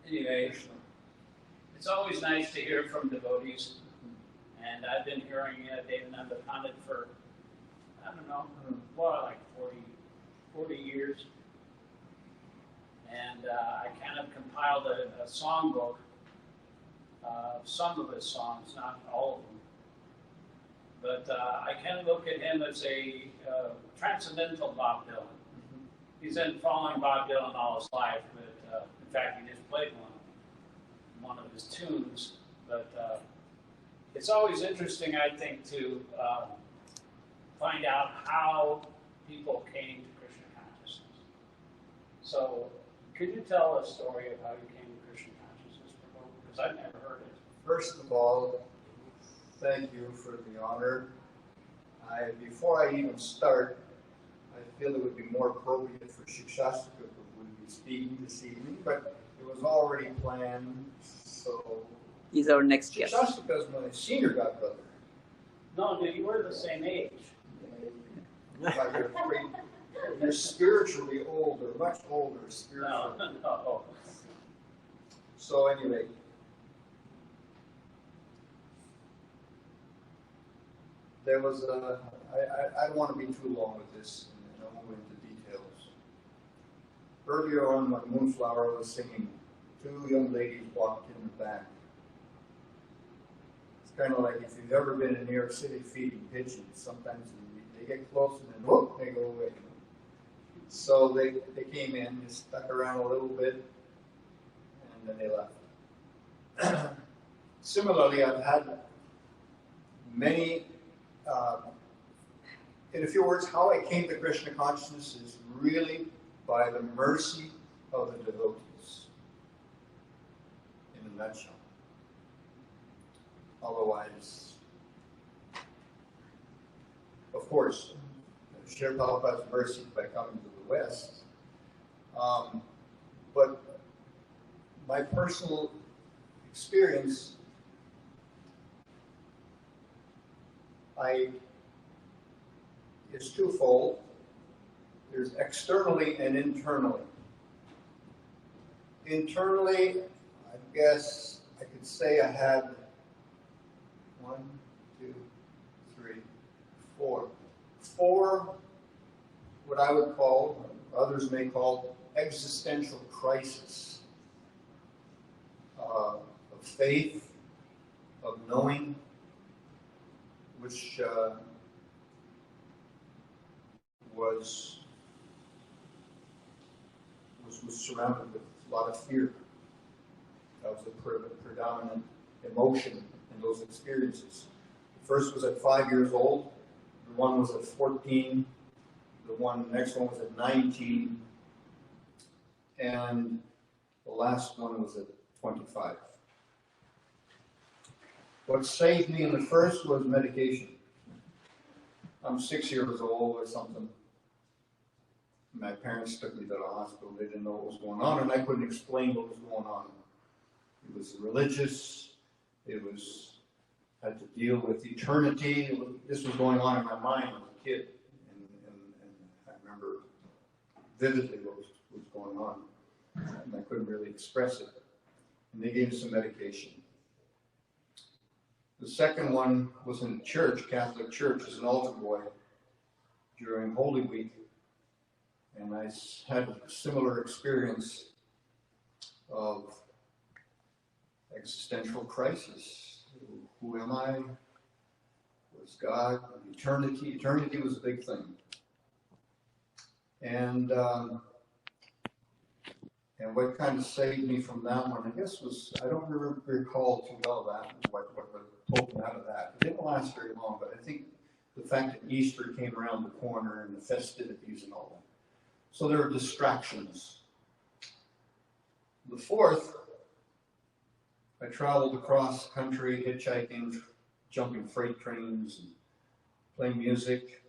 Anyway, it's always nice to hear from devotees. And I've been hearing Devananda Pandit for, I don't know, well, like 40 years. And I kind of compiled a songbook of some of his songs, not all of them. But I kind of look at him as a transcendental Bob Dylan. He's been following Bob Dylan all his life, but in fact, he just played one of his tunes. But it's always interesting, I think, to find out how people came to Krishna consciousness. So, could you tell a story of how you came to Krishna consciousness, Prabhu? Because I've never heard it. First of all, thank you for the honor. Before I even start, I feel it would be more appropriate for Śikṣāṣtaka who would be speaking this evening, but it was already planned, so... He's our next guest. Śikṣāṣtaka is my senior godbrother. No, you were the same age. You're spiritually older, much older spiritually. No. So anyway, there was I don't want to be too long with this, and I won't go into details. Earlier on, when Moonflower was singing, two young ladies walked in the back. It's kind of like if you've ever been in New York City feeding pigeons, sometimes they get close and then whoop, they go away. So they came in, they stuck around a little bit, and then they left. Similarly, I've had many, in a few words, how I came to Krishna consciousness is really by the mercy of the devotees, in a nutshell. Otherwise, of course, share Prabhupada's mercy by coming to the West. But my personal experience, is twofold. There's externally and internally. Internally, I guess I could say I had 1, 2, 3, 4. 4, what I would call, others may call, existential crisis of faith, of knowing, which was surrounded with a lot of fear. That was a predominant emotion in those experiences. The first was at 5 years old. The one was at 14. The next one was at 19. And the last one was at 25. What saved me in the first was medication. I'm 6 years old or something. My parents took me to the hospital. They didn't know what was going on, and I couldn't explain what was going on. It was religious. It had to deal with eternity. This was going on in my mind as a kid, and I remember vividly what was going on, and I couldn't really express it. And they gave me some medication. The second one was in a church, Catholic church, as an altar boy during Holy Week. And I had a similar experience of existential crisis. Who am I? What's God? Eternity. Eternity was a big thing. And what kind of saved me from that one, I guess, was, I don't recall too well what pulled me out of that. It didn't last very long, but I think the fact that Easter came around the corner and the festivities and all that. So there are distractions. The fourth, I traveled across country, hitchhiking, jumping freight trains, and playing music.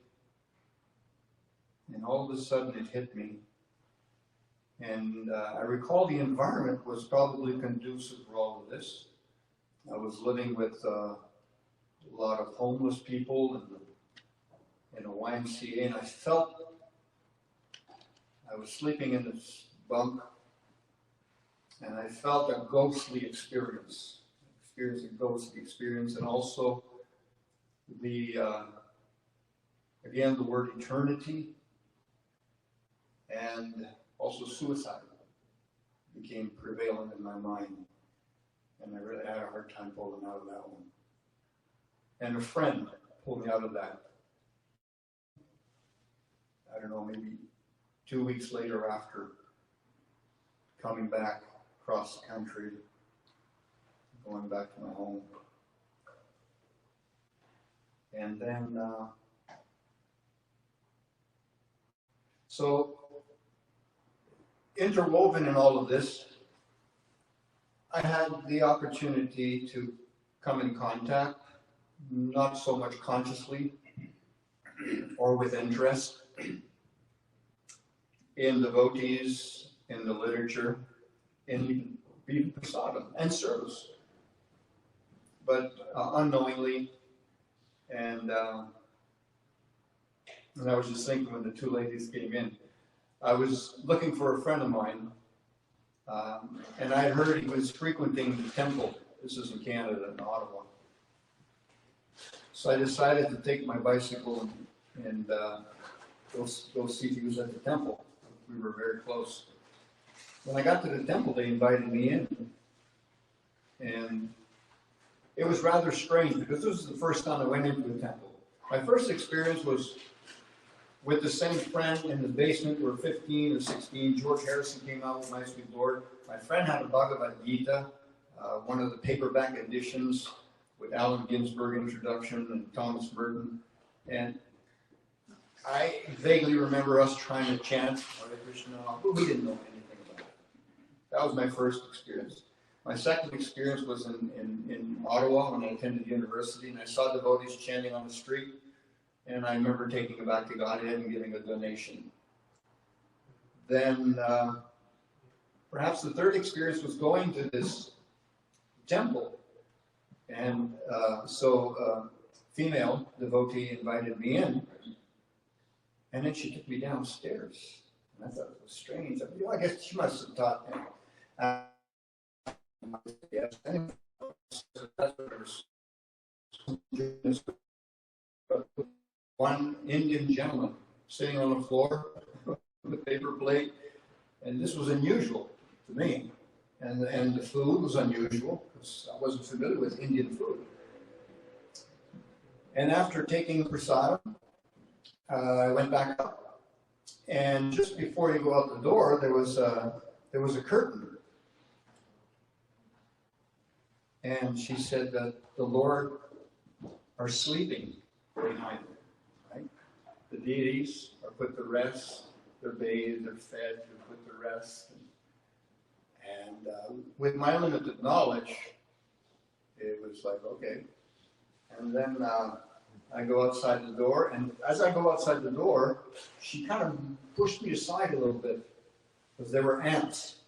And all of a sudden it hit me. And I recall the environment was probably conducive for all of this. I was living with a lot of homeless people in a YMCA, and I felt I was sleeping in this bunk, And I felt a ghostly experience, and also the, again, the word eternity, and also suicide became prevalent in my mind. And I really had a hard time pulling out of that one. And a friend pulled me out of that. I don't know, maybe 2 weeks later after coming back across the country, going back to my home. And then, so interwoven in all of this, I had the opportunity to come in contact, not so much consciously or with interest, in devotees, in the literature, in even prasadam and service, but unknowingly. And I was just thinking when the two ladies came in, I was looking for a friend of mine, and I heard he was frequenting the temple. This is in Canada, in Ottawa. So I decided to take my bicycle and go see if he was at the temple. We were very close. When I got to the temple, they invited me in. And it was rather strange because this was the first time I went into the temple. My first experience was with the same friend in the basement. We were 15 or 16. George Harrison came out with My Sweet Lord. My friend had a Bhagavad Gita, one of the paperback editions with Allen Ginsberg introduction and Thomas Merton. And I vaguely remember us trying to chant Hare Krishna, but we didn't know anything about it. That was my first experience. My second experience was in Ottawa when I attended university, and I saw devotees chanting on the street, and I remember taking it back to Godhead and giving a donation. Then perhaps the third experience was going to this temple, and so female devotee invited me in, and then she took me downstairs, and I thought it was strange. I guess she must have taught me. Yes, anyway, that's what I was. One Indian gentleman sitting on the floor with a paper plate, and this was unusual to me. And the food was unusual because I wasn't familiar with Indian food. And after taking the prasadam, I went back up, and just before you go out the door, there was a curtain. And she said that the Lord are sleeping behind it, right? The deities are put to rest, they're bathed, they're fed, they're put to rest. And with my limited knowledge, it was like, okay. And then I go outside the door, and as I go outside the door, she kind of pushed me aside a little bit because there were ants.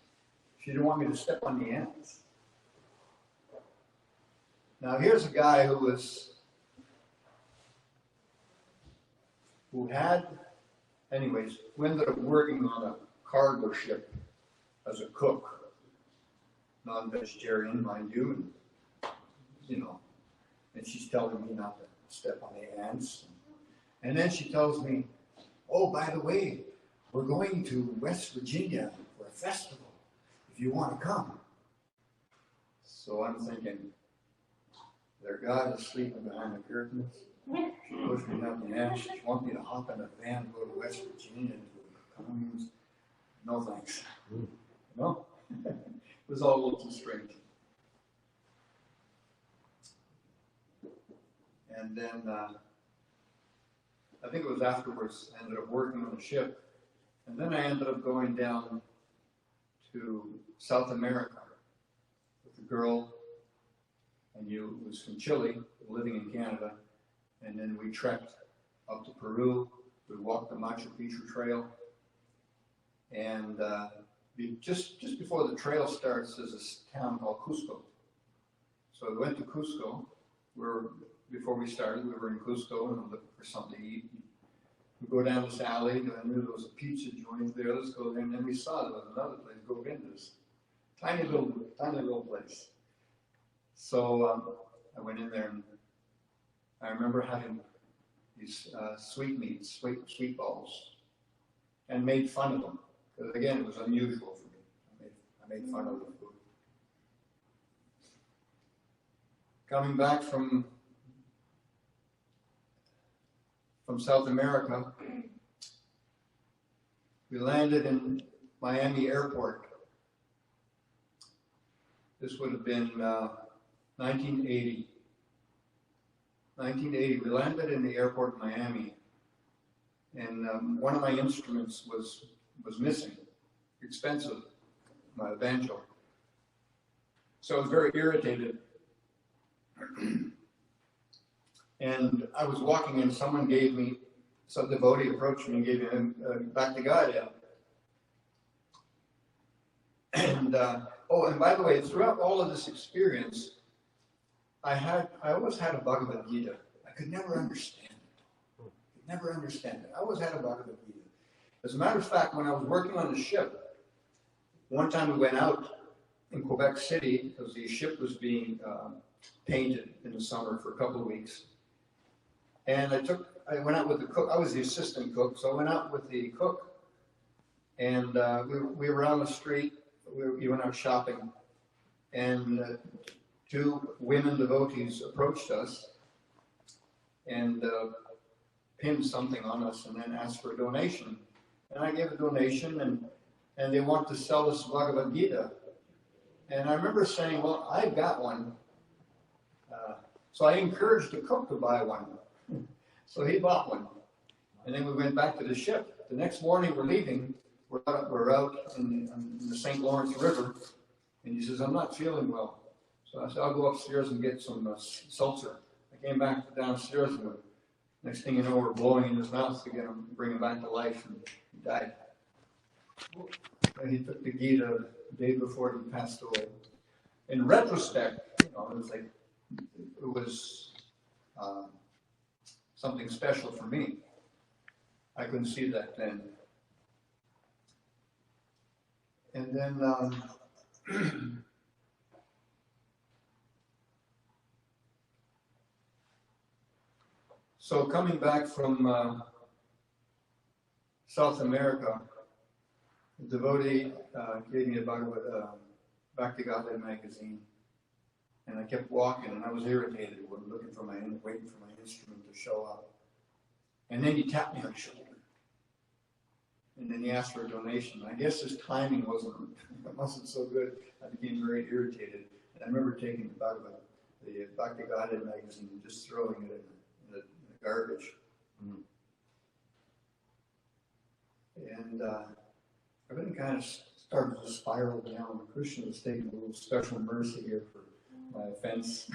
She didn't want me to step on the ants. Now here's a guy who ended up working on a cargo ship as a cook, non-vegetarian, mind you, and she's telling me not to step on the ants. And then she tells me, oh, by the way, we're going to West Virginia for a festival, if you want to come. So I'm thinking, their God is sleeping behind the curtains. She pushed me up the ants. She wants me to hop in a van and go to West Virginia and do communes. No thanks. No? It was all a little too strange. And then I think it was afterwards I ended up working on the ship. And then I ended up going down to South America with a girl. And you was from Chile, living in Canada, and then we trekked up to Peru. We walked the Machu Picchu Trail, and just before the trail starts, there's this town called Cusco. So we went to Cusco. Before we started, we were in Cusco and we were looking for something to eat. We go down this alley, and I knew there was a pizza joint there. Let's go there, and then we saw there was another place. Go in this tiny little place. So I went in there, and I remember having these sweetmeats, sweet balls, and made fun of them. Because again, it was unusual for me. I made fun of the food. Coming back from South America, we landed in Miami Airport. This would have been 1980. 1980, we landed in the airport in Miami, and one of my instruments was missing, expensive, my banjo. So I was very irritated. And I was walking, and someone gave me, some devotee approached me and gave me a Bhakti-gāya. And and by the way, throughout all of this experience, I always had a Bhagavad Gita. I could never understand it. I always had a Bhagavad Gita. As a matter of fact, when I was working on the ship, one time we went out in Quebec City because the ship was being painted in the summer for a couple of weeks. And I went out with the cook. I was the assistant cook, so I went out with the cook, and we were on the street. We went out shopping, and two women devotees approached us and pinned something on us, and then asked for a donation. And I gave a donation, and they wanted to sell us Bhagavad Gita. And I remember saying, "Well, I've got one." So I encouraged the cook to buy one. So he bought one. And then we went back to the ship. The next morning we're leaving. We're out in the St. Lawrence River. And he says, "I'm not feeling well." So I said, "I'll go upstairs and get some seltzer." I came back downstairs, and next thing you know, we're blowing in his mouth to get him, bring him back to life, and he died. And he took the Gita the day before he passed away. In retrospect, it was something special for me. I couldn't see that then. And then so coming back from South America, the devotee gave me a Bhakti-gāya magazine. And I kept walking, and I was irritated, waiting for my instrument to show up. And then he tapped me on the shoulder. And then he asked for a donation. I guess his timing wasn't so good. I became very irritated. And I remember taking the Bhakti-gāya magazine and just throwing it in the garbage. Mm. And everything kind of started to spiral down. Krishna was taking a little special mercy here for my offense.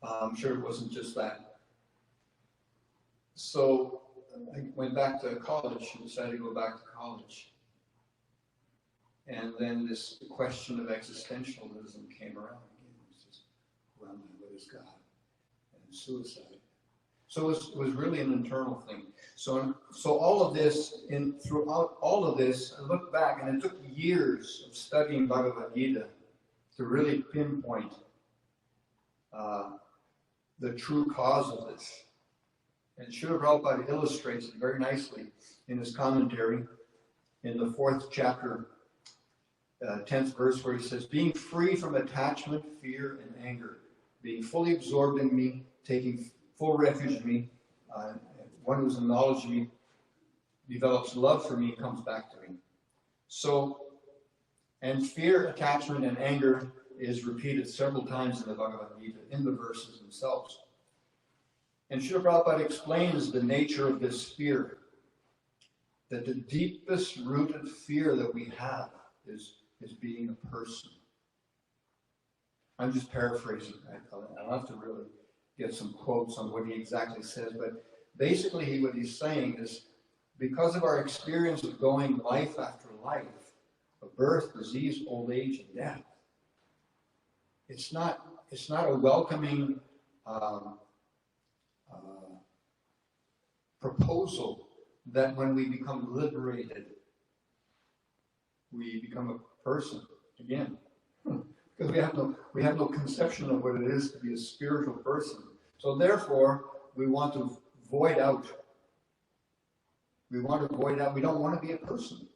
I'm sure it wasn't just that. So I went back to college and decided to go back to college. And then this question of existentialism came around again. It was just, who am I? What is God? And suicide. So it was really an internal thing. So all of this, throughout all of this, I look back, and it took years of studying Bhagavad Gita to really pinpoint the true cause of this. And Srila Prabhupada illustrates it very nicely in his commentary in the 4th chapter, 10th verse, where he says, "Being free from attachment, fear, and anger, being fully absorbed in me, taking full refuge in me, one who's in knowledge of me, develops love for me, comes back to me." So, and fear, attachment, and anger is repeated several times in the Bhagavad Gita, in the verses themselves. And Srila Prabhupada explains the nature of this fear, that the deepest rooted fear that we have is being a person. I'm just paraphrasing. I'll have to really get some quotes on what he exactly says, but basically what he's saying is, because of our experience of going life after life, of birth, disease, old age, and death, it's not a welcoming proposal that when we become liberated, we become person again. Because we have no conception of what it is to be a spiritual person. So therefore, we want to void out. We want to void out. We don't want to be a person.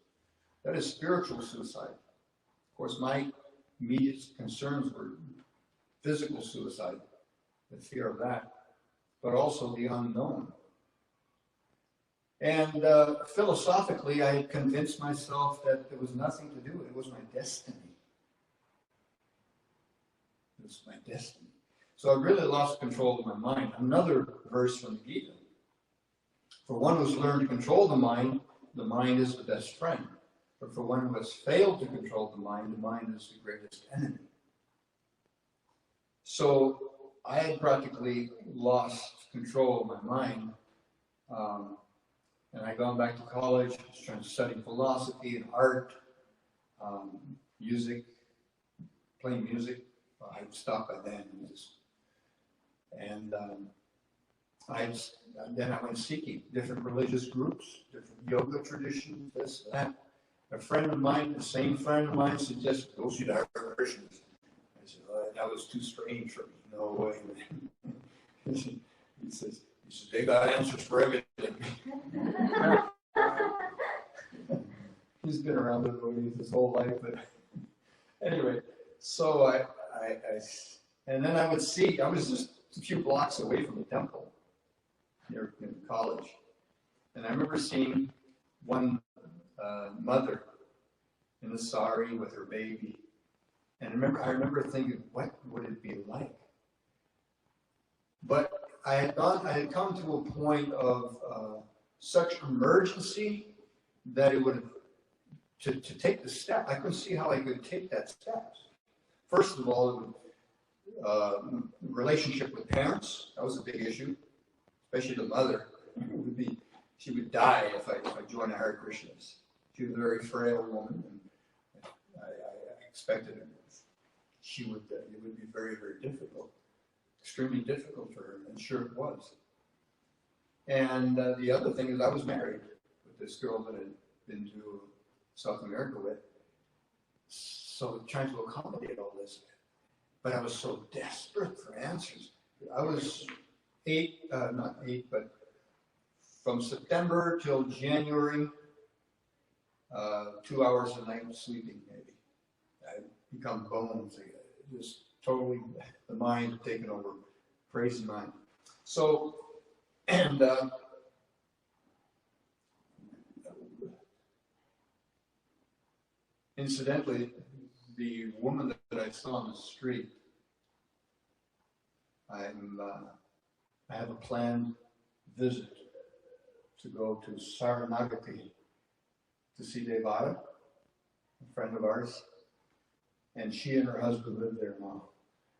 That is spiritual suicide. Of course, my immediate concerns were physical suicide, the fear of that, but also the unknown. And philosophically, I had convinced myself that there was nothing to do. It was my destiny. It was my destiny. So I really lost control of my mind. Another verse from the Gita. For one who's learned to control the mind is the best friend. But for one who has failed to control the mind is the greatest enemy. So I had practically lost control of my mind. And I'd gone back to college, I was trying to study philosophy and art, music, playing music. Well, I'd stopped by then. Then I went seeking different religious groups, different yoga traditions, this, that. A friend of mine, the same friend of mine, suggested, go see the Hare Krishnas. I said, oh, that was too strange for me. No way. He says, they got answers for everything. He's been around the devotees his whole life, but anyway, so and then I would see, I was just a few blocks away from the temple near in college, and I remember seeing one mother in a sari with her baby, and I remember thinking, what would it be like? But I had come to a point of such emergency that it would to take the step. I couldn't see how I could take that step. First of all, relationship with parents, that was a big issue, especially the mother. She would die if I joined the Hare Krishnas. She was a very frail woman, and I expected it would be very, very difficult, extremely difficult for her, and sure it was. And the other thing is I was married with this girl that I'd been to South America with, so trying to accommodate all this. But I was so desperate for answers. I was but from September till January, 2 hours a night sleeping, maybe. I become bones again. Just totally, the mind had taken over, crazy mind. So, and incidentally, the woman that I saw on the street, I have a planned visit to go to Saranagati to see Devada, a friend of ours, and she and her husband live there now.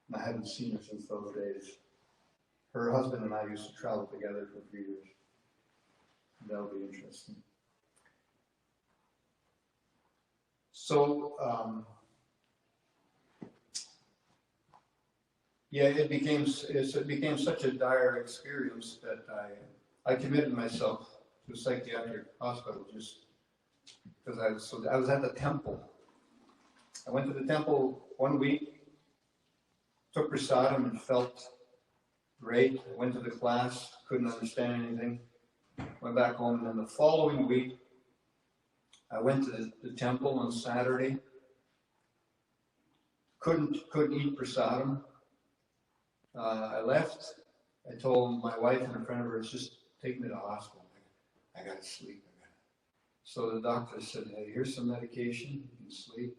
And I haven't seen her since those days. Her husband and I used to travel together for a few years. That'll be interesting. So, it became such a dire experience that I committed myself to a psychiatric hospital just because I was at the temple. I went to the temple 1 week, took prasadam and felt great. I went to the class, couldn't understand anything. Went back home, and then the following week, I went to the temple on Saturday. Couldn't eat prasadam. I left. I told my wife and a friend of hers, just take me to the hospital. I got to sleep. So the doctor said, hey, here's some medication. You can sleep.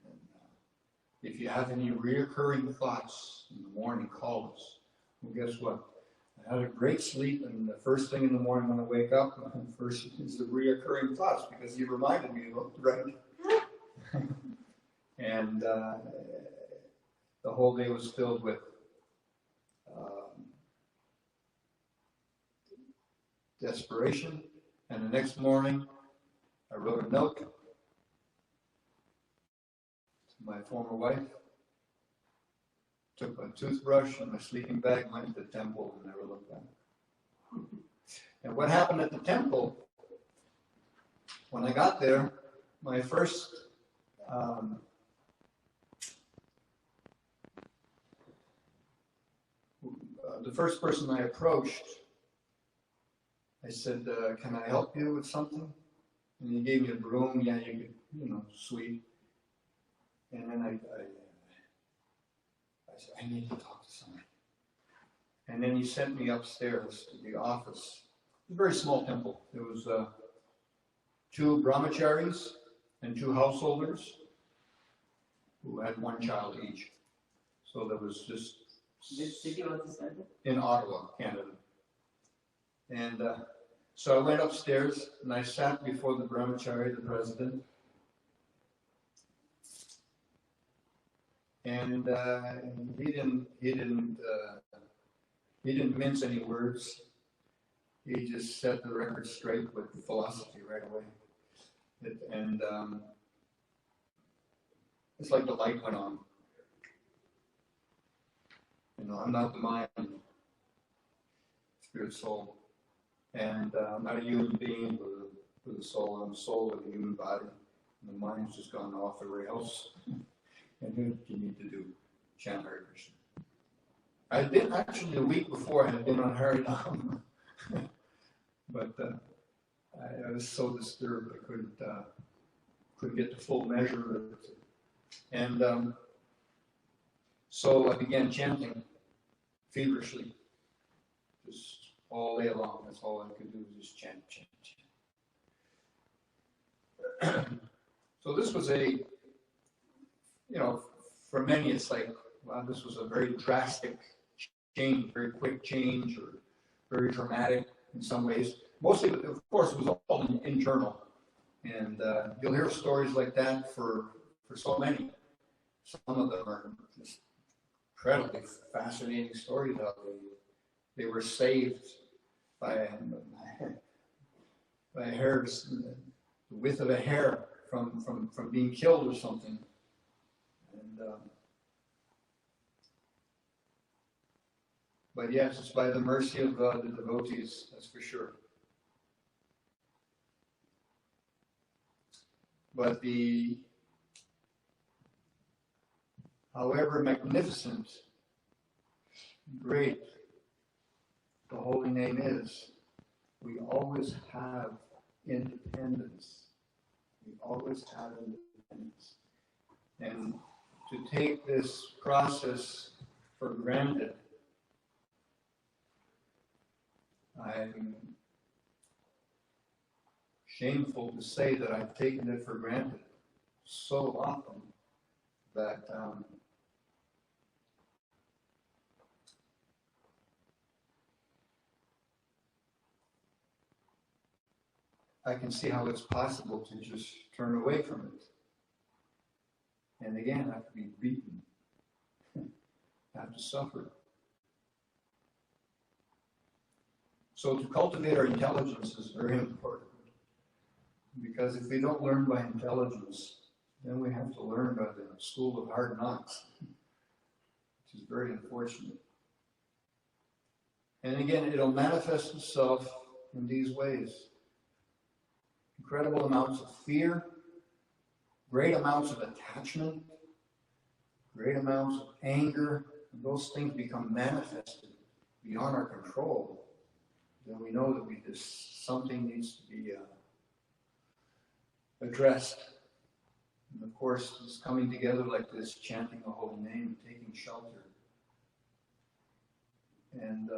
And if you have any reoccurring thoughts in the morning, call us. Well, guess what? I had a great sleep, and the first thing in the morning when I wake up, first is the reoccurring thoughts, because he reminded me of it, right? And the whole day was filled with desperation. And the next morning, I wrote a note to my former wife, took my toothbrush and my sleeping bag, went to the temple, and never looked back. And what happened at the temple, when I got there, my first um, the first person I approached, I said, can I help you with something? And he gave me a broom. Yeah, you could, sweep. And then I said, I need to talk to someone. And then he sent me upstairs to the office. It was a very small temple. There was 2 brahmacharis and 2 householders who had 1 child each. So there was just... Which city was this temple? In Ottawa, Canada. And so I went upstairs and I sat before the brahmachari, the president. And he didn't mince any words. He just set the record straight with philosophy right away. It's like the light went on. I'm not the mind, spirit, soul. And I'm not a human being with a soul. I'm a soul with a human body. And the mind's just gone off the rails. And what you need to do? Chant Hare Krishna. I'd been actually the week before, I had been on Harinam. But I was so disturbed I couldn't get the full measure of it. And so I began chanting feverishly, just all day long. That's all I could do, was just chant. So this was for many it's like, wow, this was a very drastic change, very quick change, or very dramatic in some ways. Mostly, of course, it was all internal. And you'll hear stories like that for so many. Some of them are just incredibly fascinating stories, how they were saved by hairs, the width of a hair from being killed or something. And but yes, it's by the mercy of the devotees, that's for sure. But however magnificent, great the holy name is, we always have independence. We always have independence. And to take this process for granted, I'm shameful to say that I've taken it for granted so often that I can see how it's possible to just turn away from it. And again, I have to be beaten. I have to suffer. So to cultivate our intelligence is very important. Because if we don't learn by intelligence, then we have to learn by the school of hard knocks, which is very unfortunate. And again, it'll manifest itself in these ways. Incredible amounts of fear, great amounts of attachment, great amounts of anger. And those things become manifested beyond our control. Then we know that something needs to be addressed. And of course, it's coming together like this, chanting the holy name, taking shelter. And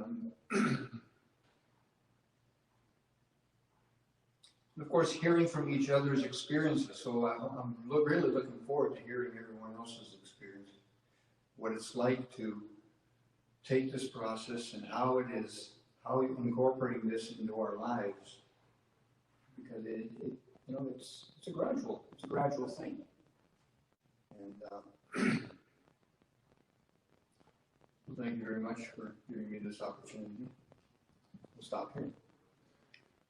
of course, hearing from each other's experiences. So I'm really looking forward to hearing everyone else's experience, what it's like to take this process and how incorporating this into our lives. Because it's a gradual thing. And thank you very much for giving me this opportunity. We'll stop here.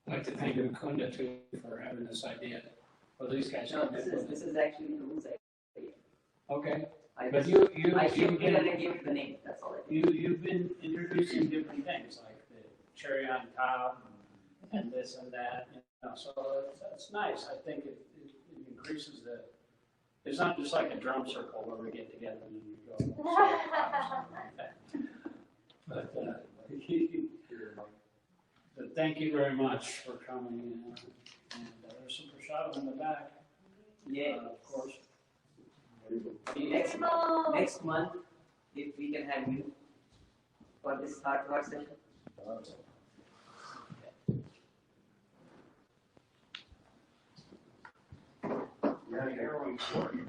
I'd like to thank Mukunda too for having this idea. Well, these guys. No, this is actually the rules idea. Okay. I But give you the name. That's all I did. you've been introducing different things like the cherry on top and this and that. So it's nice. I think it increases It's not just like a drum circle where we get together and then we go. But, but thank you very much for coming in. And there's some prashadam in the back, Yeah. of course. Next month, if we can have you for this heart work session. You're heroin for you.